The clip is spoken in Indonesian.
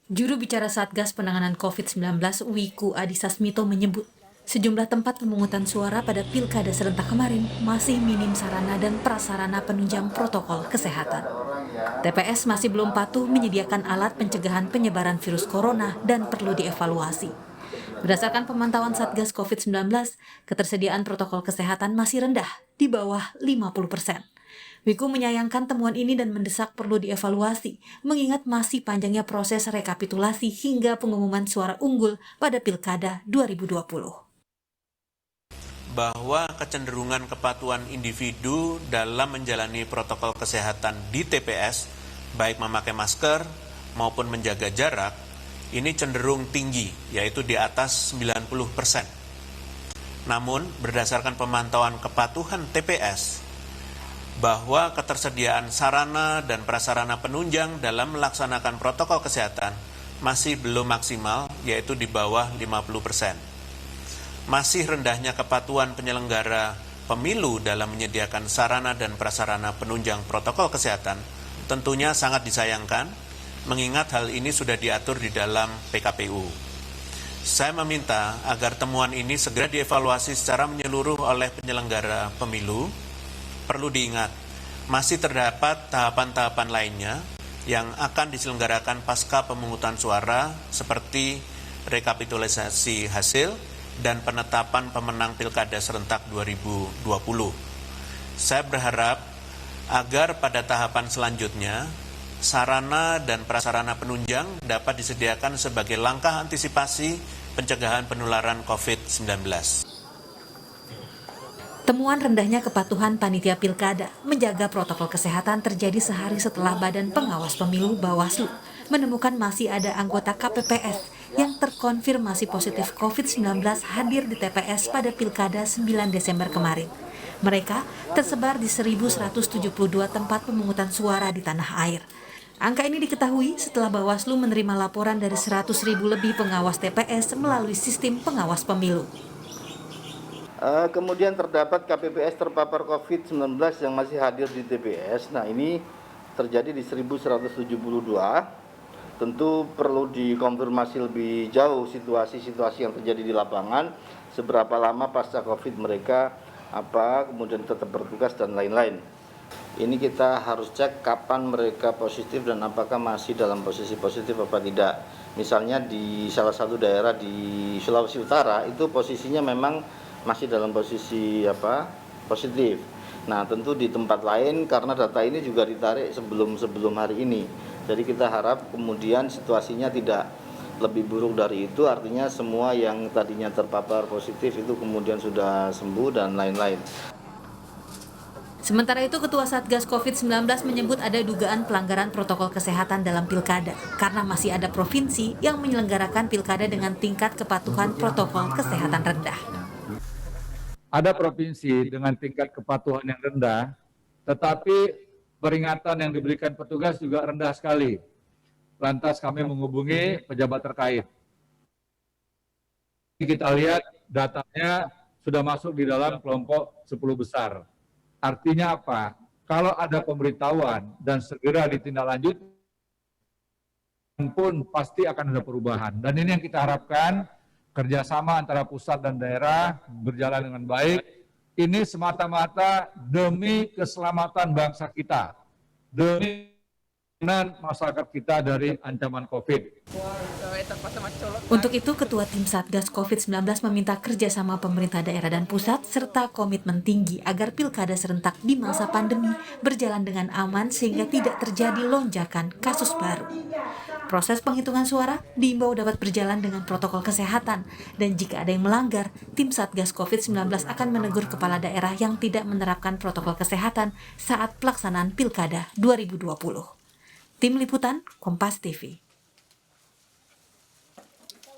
Juru bicara Satgas Penanganan COVID-19 Wiku Adhisa Smito menyebut, sejumlah tempat pemungutan suara pada pilkada serentak kemarin masih minim sarana dan prasarana penunjang protokol kesehatan. TPS masih belum patuh menyediakan alat pencegahan penyebaran virus corona dan perlu dievaluasi. Berdasarkan pemantauan Satgas COVID-19, ketersediaan protokol kesehatan masih rendah, di bawah 50%. Wiku menyayangkan temuan ini dan mendesak perlu dievaluasi, mengingat masih panjangnya proses rekapitulasi hingga pengumuman suara unggul pada Pilkada 2020. Bahwa kecenderungan kepatuhan individu dalam menjalani protokol kesehatan di TPS, baik memakai masker maupun menjaga jarak, ini cenderung tinggi, yaitu di atas 90%. Namun, berdasarkan pemantauan kepatuhan TPS, bahwa ketersediaan sarana dan prasarana penunjang dalam melaksanakan protokol kesehatan masih belum maksimal, yaitu di bawah 50%. Masih rendahnya kepatuhan penyelenggara pemilu dalam menyediakan sarana dan prasarana penunjang protokol kesehatan tentunya sangat disayangkan, mengingat hal ini sudah diatur di dalam PKPU. Saya meminta agar temuan ini segera dievaluasi secara menyeluruh oleh penyelenggara pemilu. Perlu diingat, masih terdapat tahapan-tahapan lainnya yang akan diselenggarakan pasca pemungutan suara seperti rekapitulasi hasil dan penetapan pemenang Pilkada serentak 2020. Saya berharap agar pada tahapan selanjutnya, sarana dan prasarana penunjang dapat disediakan sebagai langkah antisipasi pencegahan penularan COVID-19. Temuan rendahnya kepatuhan panitia pilkada menjaga protokol kesehatan terjadi sehari setelah Badan Pengawas Pemilu Bawaslu menemukan masih ada anggota KPPS yang terkonfirmasi positif COVID-19 hadir di TPS pada Pilkada 9 Desember kemarin. Mereka tersebar di 1.172 tempat pemungutan suara di tanah air. Angka ini diketahui setelah Bawaslu menerima laporan dari 100.000 lebih pengawas TPS melalui sistem pengawas pemilu. Kemudian terdapat KPPS terpapar COVID-19 yang masih hadir di TPS. Nah, ini terjadi di 1.172. Tentu perlu dikonfirmasi lebih jauh situasi-situasi yang terjadi di lapangan, seberapa lama pasca COVID mereka kemudian tetap bertugas dan lain-lain. Ini kita harus cek kapan mereka positif dan apakah masih dalam posisi positif apa tidak. Misalnya di salah satu daerah di Sulawesi Utara itu posisinya memang masih dalam posisi positif. Nah, tentu di tempat lain karena data ini juga ditarik sebelum hari ini. Jadi kita harap kemudian situasinya tidak lebih buruk dari itu, artinya semua yang tadinya terpapar positif itu kemudian sudah sembuh dan lain-lain. Sementara itu, Ketua Satgas COVID-19 menyebut ada dugaan pelanggaran protokol kesehatan dalam pilkada karena masih ada provinsi yang menyelenggarakan pilkada dengan tingkat kepatuhan protokol kesehatan rendah. Ada provinsi dengan tingkat kepatuhan yang rendah, tetapi peringatan yang diberikan petugas juga rendah sekali. Lantas kami menghubungi pejabat terkait. Kita lihat datanya sudah masuk di dalam kelompok 10 besar. Artinya apa? Kalau ada pemberitahuan dan segera ditindaklanjuti, pun pasti akan ada perubahan. Dan ini yang kita harapkan, kerjasama antara pusat dan daerah berjalan dengan baik. Ini semata-mata demi keselamatan bangsa kita, demi masyarakat kita dari ancaman COVID. Untuk itu, Ketua Tim Satgas COVID-19 meminta kerjasama pemerintah daerah dan pusat serta komitmen tinggi agar pilkada serentak di masa pandemi berjalan dengan aman sehingga tidak terjadi lonjakan kasus baru. Proses penghitungan suara diimbau dapat berjalan dengan protokol kesehatan dan jika ada yang melanggar, tim Satgas COVID-19 akan menegur kepala daerah yang tidak menerapkan protokol kesehatan saat pelaksanaan Pilkada 2020. Tim Liputan, Kompas TV.